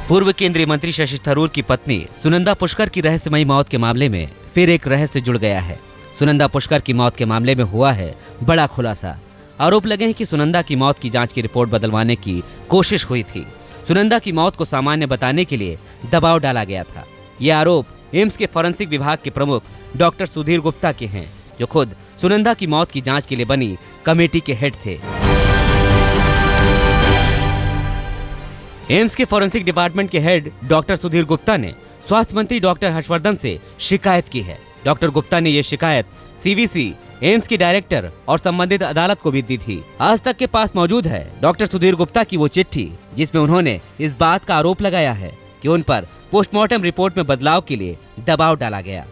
पूर्व केंद्रीय मंत्री शशि थरूर की पत्नी सुनंदा पुष्कर की रहस्यमयी मौत के मामले में फिर एक रहस्य जुड़ गया है। सुनंदा पुष्कर की मौत के मामले में हुआ है बड़ा खुलासा। आरोप लगे हैं कि सुनंदा की मौत की जांच की रिपोर्ट बदलवाने की कोशिश हुई थी। सुनंदा की मौत को सामान्य बताने के लिए दबाव डाला गया था। ये आरोप एम्स के फॉरेंसिक विभाग के प्रमुख डॉक्टर सुधीर गुप्ता के हैं, जो खुद सुनंदा की मौत की जांच के लिए बनी कमेटी के हेड थे। एम्स के फॉरेंसिक डिपार्टमेंट के हेड डॉक्टर सुधीर गुप्ता ने स्वास्थ्य मंत्री डॉक्टर हर्षवर्धन से शिकायत की है। डॉक्टर गुप्ता ने ये शिकायत सीवीसी, एम्स के डायरेक्टर और संबंधित अदालत को भी दी थी। आज तक के पास मौजूद है डॉक्टर सुधीर गुप्ता की वो चिट्ठी, जिसमें उन्होंने इस बात का आरोप लगाया है कि उन पर पोस्टमार्टम रिपोर्ट में बदलाव के लिए दबाव डाला गया।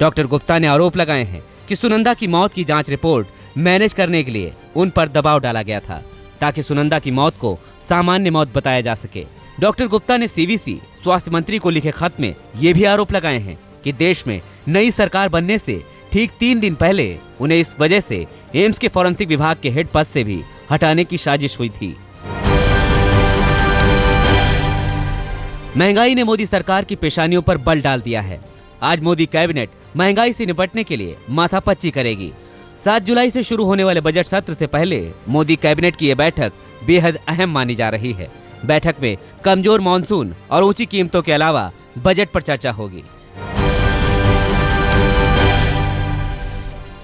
डॉक्टर गुप्ता ने आरोप लगाए हैं कि सुनंदा की मौत की जांच रिपोर्ट मैनेज करने के लिए उन पर दबाव डाला गया था, ताकि सुनंदा की मौत को सामान्य मौत बताया जा सके। डॉक्टर गुप्ता ने सीवीसी, स्वास्थ्य मंत्री को लिखे खत में ये भी आरोप लगाए हैं कि देश में नई सरकार बनने से ठीक 3 दिन पहले उन्हें इस वजह से एम्स के फॉरेंसिक विभाग के हेड पद से भी हटाने की साजिश हुई थी। महंगाई ने मोदी सरकार की पेशानियों पर बल डाल दिया है। आज मोदी कैबिनेट महंगाई से निपटने के लिए माथापच्ची करेगी। 7 जुलाई से शुरू होने वाले बजट सत्र से पहले मोदी कैबिनेट की यह बैठक बेहद अहम मानी जा रही है। बैठक में कमजोर मॉनसून और ऊंची कीमतों के अलावा बजट पर चर्चा होगी।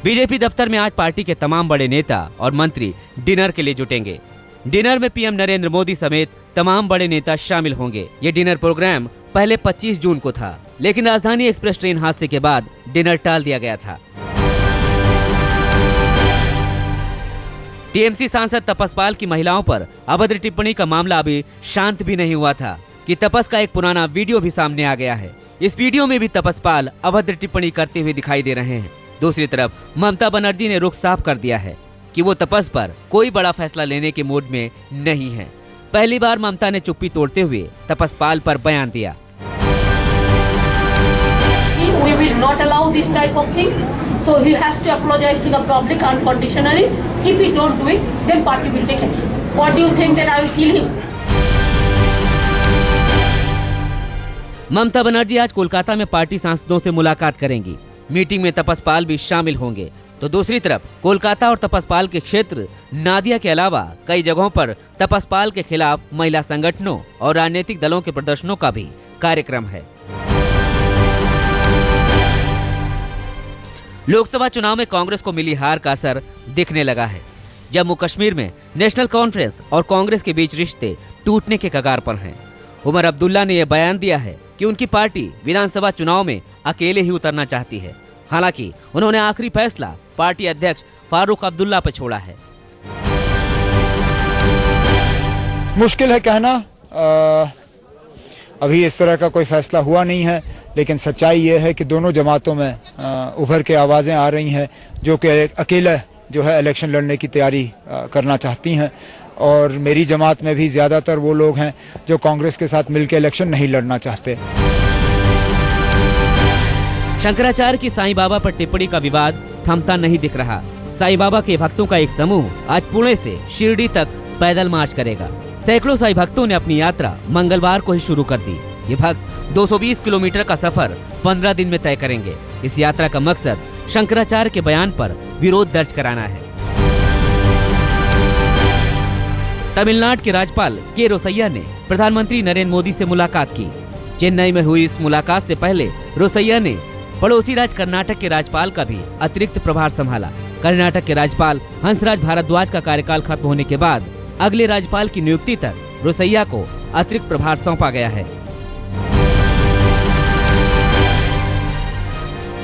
बीजेपी दफ्तर में आज पार्टी के तमाम बड़े नेता और मंत्री डिनर के लिए जुटेंगे। डिनर में पीएम नरेंद्र मोदी समेत तमाम बड़े नेता शामिल होंगे। ये डिनर प्रोग्राम पहले 25 जून को था, लेकिन राजधानी एक्सप्रेस ट्रेन हादसे के बाद डिनर टाल दिया गया था। टीएमसी सांसद तपस पाल की महिलाओं पर अभद्र टिप्पणी का मामला अभी शांत भी नहीं हुआ था कि तपस का एक पुराना वीडियो भी सामने आ गया है। इस वीडियो में भी तपस पाल अभद्र टिप्पणी करते हुए दिखाई दे रहे हैं। दूसरी तरफ ममता बनर्जी ने रुख साफ कर दिया है कि वो तपस पर कोई बड़ा फैसला लेने के मूड में नहीं है। पहली बार ममता ने चुप्पी तोड़ते हुए तपस पाल पर बयान दिया। We will not allow this type of things. So he has to apologize to the public unconditionally. If he don't do it, then party will take action. What do you think that I will kill him? Mamata Banerjee आज कोलकाता में party सांसदों से मुलाकात करेंगी। Meeting में तपस पाल भी शामिल होंगे। तो दूसरी तरफ कोलकाता और तपस पाल के क्षेत्र नादिया के अलावा कई जगहों पर तपस पाल के खिलाफ महिला संगठनों और राजनीतिक दलों के प्रदर्शनों का भी कार्यक्रम है। लोकसभा चुनाव में कांग्रेस को मिली हार का असर दिखने लगा है। जम्मू कश्मीर में नेशनल कॉन्फ्रेंस और कांग्रेस के बीच रिश्ते टूटने के कगार पर हैं। उमर अब्दुल्ला ने यह बयान दिया है कि उनकी पार्टी विधानसभा चुनाव में अकेले ही उतरना चाहती है। हालांकि उन्होंने आखिरी फैसला पार्टी अध्यक्ष फारूक अब्दुल्ला पर छोड़ा है। मुश्किल है कहना, अभी इस तरह का कोई फैसला हुआ नहीं है, लेकिन सच्चाई ये है कि दोनों जमातों में उभर के आवाज़ें आ रही हैं जो कि अकेला जो है इलेक्शन लड़ने की तैयारी करना चाहती हैं, और मेरी जमात में भी ज़्यादातर वो लोग हैं जो कांग्रेस के साथ मिलकर इलेक्शन नहीं लड़ना चाहते। शंकराचार्य की साईं बाबा पर टिप्पणी का विवाद थमता नहीं दिख रहा। साईं बाबा के भक्तों का एक समूह आज पुणे से शिरडी तक पैदल मार्च करेगा। सैकड़ों साईं भक्तों ने अपनी यात्रा मंगलवार को ही शुरू कर दी। ये भक्त 220 किलोमीटर का सफर 15 दिन में तय करेंगे। इस यात्रा का मकसद शंकराचार्य के बयान पर विरोध दर्ज कराना है। तमिलनाडु के राज्यपाल के रोसैया ने प्रधानमंत्री नरेंद्र मोदी से मुलाकात की। चेन्नई में हुई इस मुलाकात से पहले रोसैया ने पड़ोसी राज्य कर्नाटक के राज्यपाल का भी अतिरिक्त प्रभार संभाला। कर्नाटक के राज्यपाल हंसराज भारद्वाज का कार्यकाल खत्म होने के बाद अगले राज्यपाल की नियुक्ति तक रोसैया को अतिरिक्त प्रभार सौंपा गया है।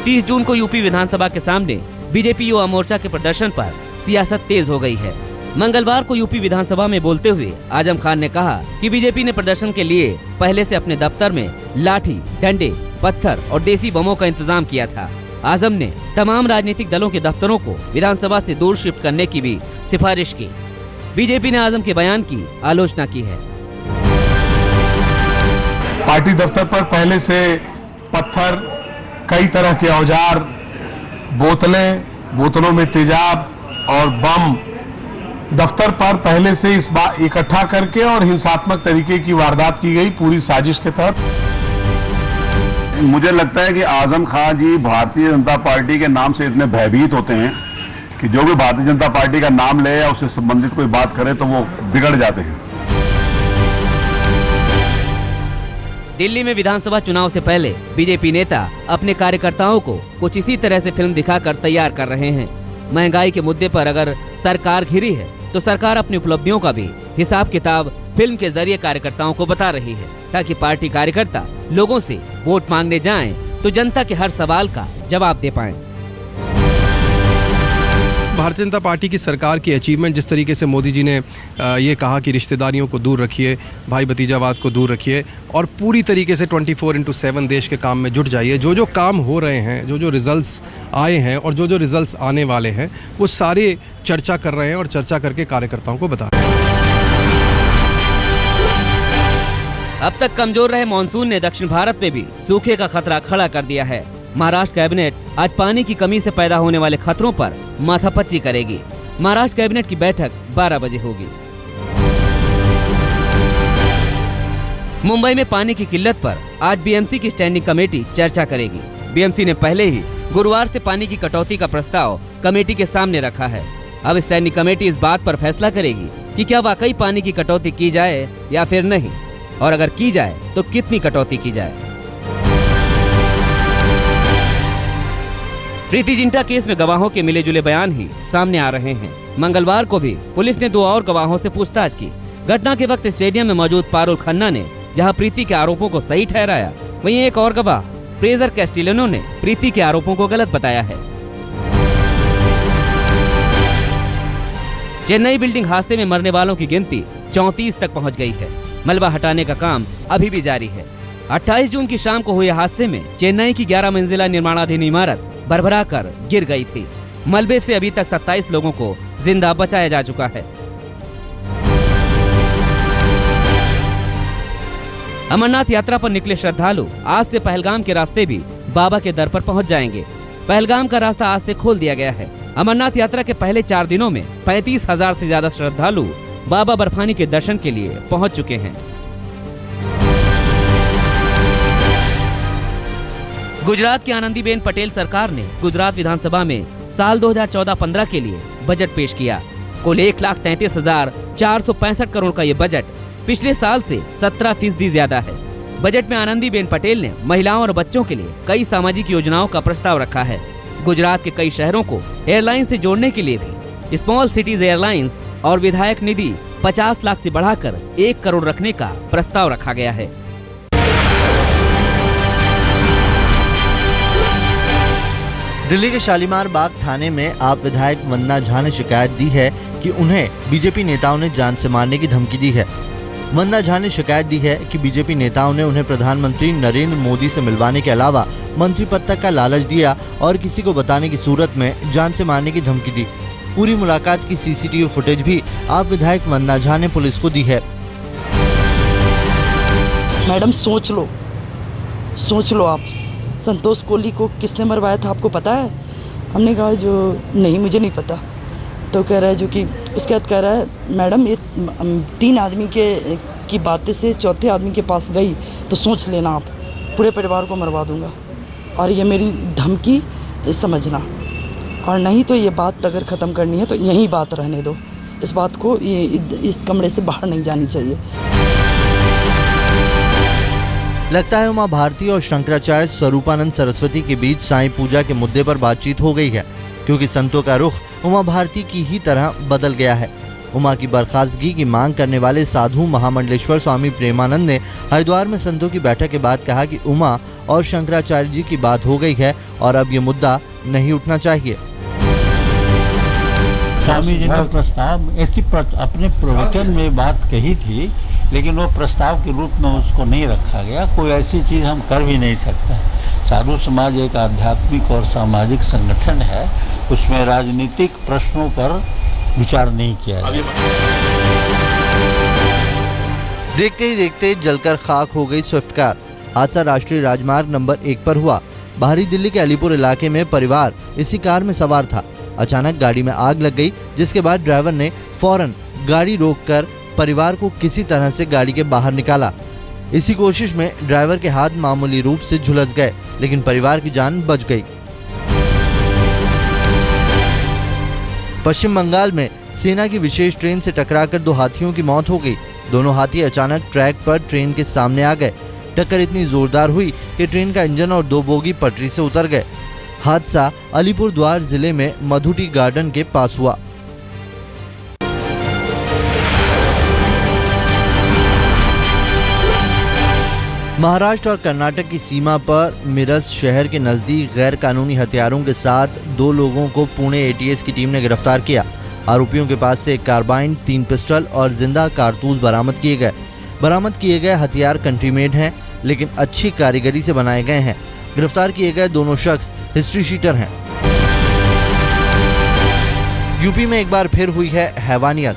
30 जून को यूपी विधानसभा के सामने बीजेपी युवा मोर्चा के प्रदर्शन पर सियासत तेज हो गई है। मंगलवार को यूपी विधानसभा में बोलते हुए आजम खान ने कहा कि बीजेपी ने प्रदर्शन के लिए पहले से अपने दफ्तर में लाठी, डंडे, पत्थर और देसी बमों का इंतजाम किया था। आजम ने तमाम राजनीतिक दलों के दफ्तरों को विधानसभा से दूर शिफ्ट करने की भी सिफारिश की। बीजेपी ने आजम के बयान की आलोचना की है। पार्टी दफ्तर पर पहले से पत्थर, कई तरह के औजार, बोतलों में तेजाब और बम दफ्तर पर पहले से इस बार इकट्ठा करके और हिंसात्मक तरीके की वारदात की गई पूरी साजिश के तहत। मुझे लगता है कि आजम खां जी भारतीय जनता पार्टी के नाम से इतने भयभीत होते हैं कि जो भी भारतीय जनता पार्टी का नाम ले या उससे संबंधित कोई बात करे तो वो बिगड़ जाते हैं। दिल्ली में विधानसभा चुनाव से पहले बीजेपी नेता अपने कार्यकर्ताओं को कुछ इसी तरह से फिल्म दिखाकर तैयार कर रहे हैं। महंगाई के मुद्दे पर अगर सरकार घिरी है तो सरकार अपनी उपलब्धियों का भी हिसाब किताब फिल्म के जरिए कार्यकर्ताओं को बता रही है, ताकि पार्टी कार्यकर्ता लोगों से वोट मांगने जाएं तो जनता के हर सवाल का जवाब दे पाएं। भारतीय जनता पार्टी की सरकार की अचीवमेंट, जिस तरीके से मोदी जी ने ये कहा कि रिश्तेदारियों को दूर रखिए, भाई भतीजावाद को दूर रखिए और पूरी तरीके से 24/7 देश के काम में जुट जाइए। जो जो काम हो रहे हैं, जो जो रिजल्ट्स आए हैं और जो जो रिजल्ट्स आने वाले हैं, वो सारे चर्चा कर रहे हैं और चर्चा करके कार्यकर्ताओं को बता रहे हैं। अब तक कमजोर रहे मॉनसून ने दक्षिण भारत में भी सूखे का खतरा खड़ा कर दिया है। महाराष्ट्र कैबिनेट आज पानी की कमी से पैदा होने वाले खतरों पर माथापच्ची करेगी। महाराष्ट्र कैबिनेट की बैठक 12 बजे होगी। मुंबई में पानी की किल्लत पर आज बीएमसी की स्टैंडिंग कमेटी चर्चा करेगी। बीएमसी ने पहले ही गुरुवार से पानी की कटौती का प्रस्ताव कमेटी के सामने रखा है। अब स्टैंडिंग कमेटी इस बात पर फैसला करेगी कि क्या वाकई पानी की कटौती की जाए या फिर नहीं, और अगर की जाए तो कितनी कटौती की जाए। प्रीति जिंटा केस में गवाहों के मिले जुले बयान ही सामने आ रहे हैं। मंगलवार को भी पुलिस ने 2 और गवाहों से पूछताछ की। घटना के वक्त स्टेडियम में मौजूद पारुल खन्ना ने जहां प्रीति के आरोपों को सही ठहराया, वहीं एक और गवाह फ्रेजर कैस्टिलिनो ने प्रीति के आरोपों को गलत बताया है। चेन्नई बिल्डिंग हादसे में मरने वालों की गिनती 34 तक पहुंच गई है। मलबा हटाने का काम अभी भी जारी है। 28 जून की शाम को हुए हादसे में चेन्नई की 11 मंजिला निर्माणाधीन इमारत भरभरा कर गिर गई थी। मलबे से अभी तक 27 लोगों को जिंदा बचाया जा चुका है। अमरनाथ यात्रा पर निकले श्रद्धालु आज से पहलगाम के रास्ते भी बाबा के दर पर पहुंच जाएंगे। पहलगाम का रास्ता आज से खोल दिया गया है। अमरनाथ यात्रा के पहले 4 दिनों में 35,000 से ज्यादा श्रद्धालु बाबा बर्फानी के दर्शन के लिए पहुंच चुके हैं। गुजरात की आनंदीबेन पटेल सरकार ने गुजरात विधानसभा में साल 2014-15 के लिए बजट पेश किया। कुल 1,33,465 करोड़ का ये बजट पिछले साल से 17% ज्यादा है। बजट में आनंदीबेन पटेल ने महिलाओं और बच्चों के लिए कई सामाजिक योजनाओं का प्रस्ताव रखा है। गुजरात के कई शहरों को एयरलाइंस से जोड़ने के लिए भी स्मॉल सिटीज एयरलाइंस और विधायक निधि 50 लाख से बढ़ाकर 1 करोड़ रखने का प्रस्ताव रखा गया है। दिल्ली के शालीमार बाग थाने में आप विधायक वंदना झा ने शिकायत दी है कि उन्हें बीजेपी नेताओं ने जान से मारने की धमकी दी है। वंदना झा ने शिकायत दी है कि बीजेपी नेताओं ने उन्हें प्रधानमंत्री नरेंद्र मोदी से मिलवाने के अलावा मंत्री पद तक का लालच दिया और किसी को बताने की सूरत में जान से मारने की धमकी दी। पूरी मुलाकात की सीसीटीवी फुटेज भी आप विधायक वंदना झा ने पुलिस को दी है। मैडम सोच लो आप, संतोष कोहली को किसने मरवाया था आपको पता है? हमने कहा जो नहीं, मुझे नहीं पता। तो कह रहा है, जो कि उसके बाद कह रहा है मैडम ये 3 आदमी की बातें से 4थे आदमी के पास गई तो सोच लेना आप, पूरे परिवार को मरवा दूंगा और ये मेरी धमकी समझना, और नहीं तो ये बात अगर ख़त्म करनी है तो यही बात रहने दो। इस बात को इस कमरे से बाहर नहीं जानी चाहिए। लगता है उमा भारती और शंकराचार्य स्वरूपानंद सरस्वती के बीच साईं पूजा के मुद्दे पर बातचीत हो गई है, क्योंकि संतों का रुख उमा भारती की ही तरह बदल गया है। उमा की बर्खास्तगी की मांग करने वाले साधु महामंडलेश्वर स्वामी प्रेमानंद ने हरिद्वार में संतों की बैठक के बाद कहा कि उमा और शंकराचार्य जी की बात हो गई है और अब ये मुद्दा नहीं उठना चाहिए। स्वामी जी का प्रस्ताव ऐसी अपने प्रवचन में बात कही थी, लेकिन वो प्रस्ताव के रूप में उसको नहीं रखा गया। कोई ऐसी चीज़ हम कर भी नहीं सकते। साधु समाज एक आध्यात्मिक और सामाजिक संगठन है, उसमें राजनीतिक प्रश्नों पर विचार नहीं किया गया। देखते ही देखते जलकर खाक हो गई स्विफ्ट कार। हादसा राष्ट्रीय राजमार्ग नंबर 1 पर हुआ। बाहरी दिल्ली के अलीपुर इलाके में परिवार इसी कार में सवार था। अचानक गाड़ी में आग लग गई, जिसके बाद ड्राइवर ने फौरन गाड़ी रोककर परिवार को किसी तरह से गाड़ी के बाहर निकाला। इसी कोशिश में ड्राइवर के हाथ मामूली रूप से झुलस गए, लेकिन परिवार की जान बच गई। पश्चिम बंगाल में सेना की विशेष ट्रेन से टकराकर 2 हाथियों की मौत हो गई। दोनों हाथी अचानक ट्रैक पर ट्रेन के सामने आ गए। टक्कर इतनी जोरदार हुई कि ट्रेन का इंजन और 2 बोगी पटरी से उतर गए। हादसा अलीपुरद्वार जिले में मधुटी गार्डन के पास हुआ। महाराष्ट्र और कर्नाटक की सीमा पर मिरज शहर के नजदीक गैर कानूनी हथियारों के साथ 2 लोगों को पुणे एटीएस की टीम ने गिरफ्तार किया। आरोपियों के पास से एक कार्बाइन, 3 पिस्टल और जिंदा कारतूस बरामद किए गए। बरामद किए गए हथियार कंट्री मेड हैं, लेकिन अच्छी कारीगरी से बनाए गए हैं। गिरफ्तार किए गए दोनों शख्स हिस्ट्री शीटर हैं। यूपी में एक बार फिर हुई है हैवानियत।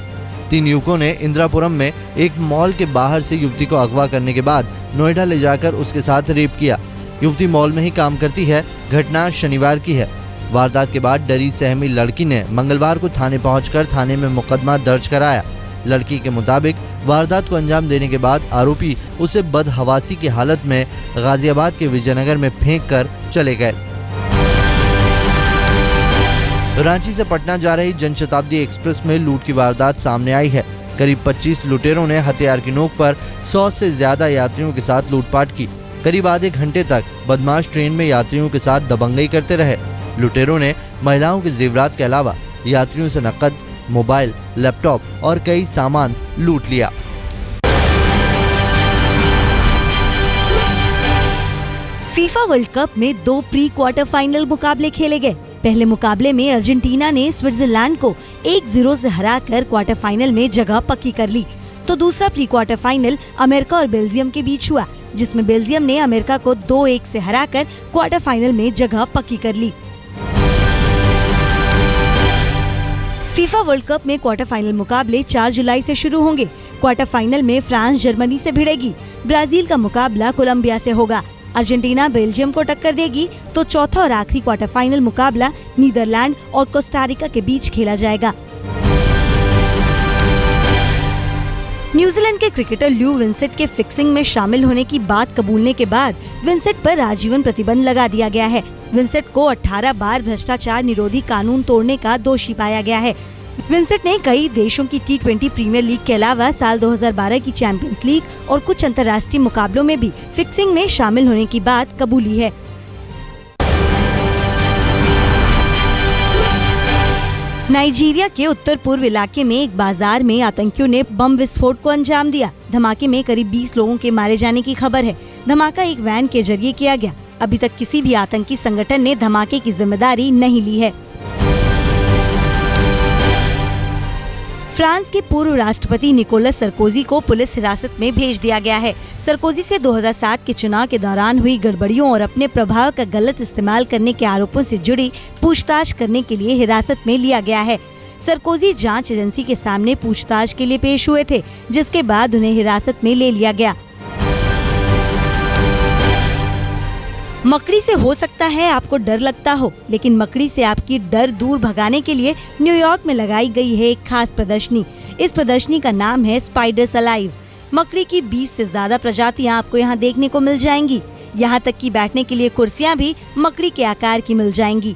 3 युवकों ने इंदिरापुरम में एक मॉल के बाहर से युवती को अगवा करने के बाद नोएडा ले जाकर उसके साथ रेप किया। युवती मॉल में ही काम करती है। घटना शनिवार की है। वारदात के बाद डरी सहमी लड़की ने मंगलवार को थाने पहुंचकर थाने में मुकदमा दर्ज कराया। लड़की के मुताबिक वारदात को अंजाम देने के बाद आरोपी उसे बदहवासी की हालत में गाजियाबाद के विजयनगर में फेंक कर चले गए। रांची से पटना जा रही जनशताब्दी एक्सप्रेस में लूट की वारदात सामने आई है। करीब 25 लुटेरों ने हथियार की नोक पर 100 से ज्यादा यात्रियों के साथ लूटपाट की। करीब आधे घंटे तक बदमाश ट्रेन में यात्रियों के साथ दबंगई करते रहे। लुटेरों ने महिलाओं के जेवरात के अलावा यात्रियों से नकद, मोबाइल, लैपटॉप और कई सामान लूट लिया। फीफा वर्ल्ड कप में 2 प्री क्वार्टर फाइनल मुकाबले खेले गए। पहले मुकाबले में अर्जेंटीना ने स्विट्जरलैंड को 1-0 से हराकर क्वार्टर फाइनल में जगह पक्की कर ली, तो दूसरा प्री क्वार्टर फाइनल अमेरिका और बेल्जियम के बीच हुआ, जिसमें बेल्जियम ने अमेरिका को 2-1 से हराकर क्वार्टर फाइनल में जगह पक्की कर ली। फीफा वर्ल्ड कप में क्वार्टर फाइनल मुकाबले 4 जुलाई से शुरू होंगे। क्वार्टर फाइनल में फ्रांस जर्मनी से भिड़ेगी। ब्राजील का मुकाबला कोलंबिया से होगा। अर्जेंटीना बेल्जियम को टक्कर देगी, तो चौथा और आखिरी क्वार्टर फाइनल मुकाबला नीदरलैंड और कोस्टारिका के बीच खेला जाएगा। न्यूजीलैंड के क्रिकेटर ल्यू विंसेंट के फिक्सिंग में शामिल होने की बात कबूलने के बाद विंसेंट पर आजीवन प्रतिबंध लगा दिया गया है। विंसेंट को 18 बार भ्रष्टाचार निरोधी कानून तोड़ने का दोषी पाया गया है। विंसेंट ने कई देशों की T20 प्रीमियर लीग के अलावा साल 2012 की चैंपियंस लीग और कुछ अंतर्राष्ट्रीय मुकाबलों में भी फिक्सिंग में शामिल होने की बात कबूली है। नाइजीरिया के उत्तर पूर्व इलाके में एक बाजार में आतंकियों ने बम विस्फोट को अंजाम दिया। धमाके में करीब 20 लोगों के मारे जाने की खबर है। धमाका एक वैन के जरिए किया गया। अभी तक किसी भी आतंकी संगठन ने धमाके की जिम्मेदारी नहीं ली है। फ्रांस के पूर्व राष्ट्रपति निकोलस सरकोजी को पुलिस हिरासत में भेज दिया गया है। सरकोजी से 2007 के चुनाव के दौरान हुई गड़बड़ियों और अपने प्रभाव का गलत इस्तेमाल करने के आरोपों से जुड़ी पूछताछ करने के लिए हिरासत में लिया गया है। सरकोजी जांच एजेंसी के सामने पूछताछ के लिए पेश हुए थे, जिसके बाद उन्हें हिरासत में ले लिया गया। मकड़ी से हो सकता है आपको डर लगता हो, लेकिन मकड़ी से आपकी डर दूर भगाने के लिए न्यूयॉर्क में लगाई गई है एक खास प्रदर्शनी। इस प्रदर्शनी का नाम है स्पाइडर्स अलाइव। मकड़ी की 20 से ज्यादा प्रजातियां आपको यहाँ देखने को मिल जाएंगी। यहाँ तक कि बैठने के लिए कुर्सियाँ भी मकड़ी के आकार की मिल जाएंगी।